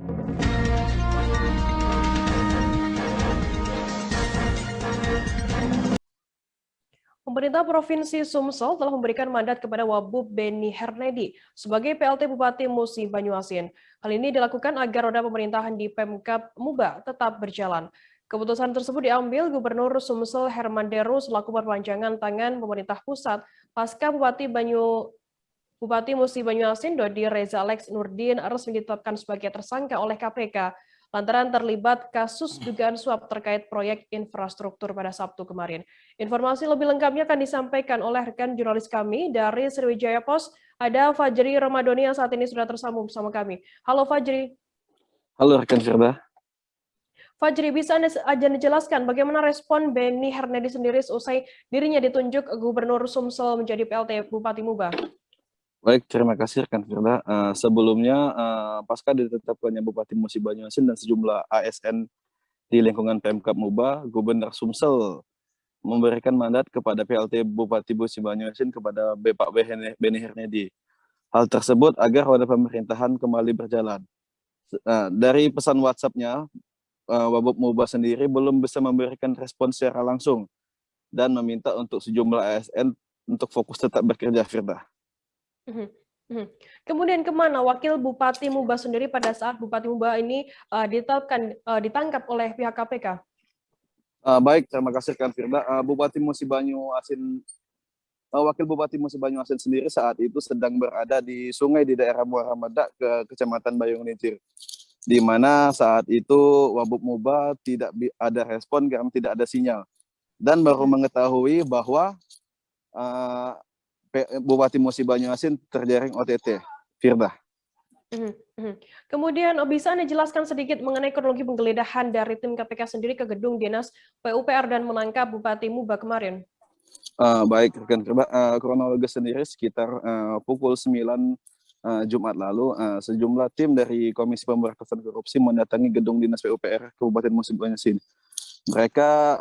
Pemerintah Provinsi Sumsel telah memberikan mandat kepada Wabub Beni Hernedi sebagai PLT Bupati Musi Banyuasin. Hal ini dilakukan agar roda pemerintahan di Pemkab Muba tetap berjalan. Keputusan tersebut diambil Gubernur Sumsel Herman Deru selaku perpanjangan tangan pemerintah pusat pasca Bupati Musi Banyuasin Dodi Reza Alex Nurdin resmi ditetapkan sebagai tersangka oleh KPK lantaran terlibat kasus dugaan suap terkait proyek infrastruktur pada Sabtu kemarin. Informasi lebih lengkapnya akan disampaikan oleh rekan jurnalis kami dari Sriwijaya Post. Ada Fajri Ramadhani yang saat ini sudah tersambung bersama kami. Halo Fajri. Halo rekan Firda. Fajri, bisa Anda jelaskan bagaimana respon Beni Hernedi sendiri usai dirinya ditunjuk Gubernur Sumsel menjadi PLT Bupati Muba? Baik, terima kasih rekan Firda. Sebelumnya, pasca ditetapkannya Bupati Musi Banyuasin dan sejumlah ASN di lingkungan Pemkab Muba, Gubernur Sumsel memberikan mandat kepada PLT Bupati Musi Banyuasin kepada Bapak Beni Hernedi. Hal tersebut agar roda pemerintahan kembali berjalan. Dari pesan WhatsApp-nya, Wabub Muba sendiri belum bisa memberikan respon secara langsung dan meminta untuk sejumlah ASN untuk fokus tetap bekerja, Firda. Kemudian kemana Wakil Bupati Muba sendiri pada saat Bupati Muba ini ditangkap oleh pihak KPK? Baik, terima kasih rekan Firda. Bupati Musi Banyuasin, Wakil Bupati Musi Banyuasin sendiri saat itu sedang berada di sungai di daerah Muara Medak ke Kecamatan Bayung Lincir, di mana saat itu Wabub Muba tidak ada respon karena tidak ada sinyal, dan baru mengetahui bahwa Bupati Musi Banyuasin terjaring OTT, Firda. Kemudian bisa Anda jelaskan sedikit mengenai kronologi penggeledahan dari tim KPK sendiri ke gedung Dinas PUPR dan menangkap Bupati Muba kemarin? Baik, rekan Firda, kronologi sendiri sekitar pukul 9 Jumat lalu, sejumlah tim dari Komisi Pemberantasan Korupsi mendatangi gedung Dinas PUPR Kabupaten Musi Banyuasin. Mereka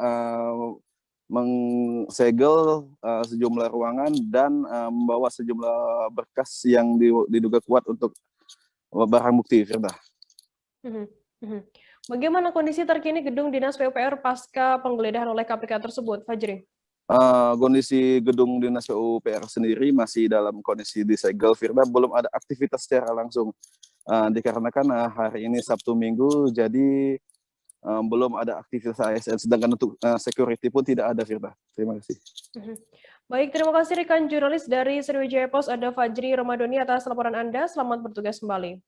mengsegel sejumlah ruangan dan membawa sejumlah berkas yang diduga kuat untuk barang bukti, Firda. Bagaimana kondisi terkini gedung Dinas PUPR pasca penggeledahan oleh KPK tersebut, Fajri? Kondisi gedung Dinas PUPR sendiri masih dalam kondisi disegel, Firda. Belum ada aktivitas secara langsung. Dikarenakan hari ini Sabtu Minggu, jadi belum ada aktivitas ASN, sedangkan untuk security pun tidak ada, Firda. Terima kasih. Baik, terima kasih rekan jurnalis dari Sriwijaya Post, ada Fajri Ramadhani atas laporan Anda. Selamat bertugas kembali.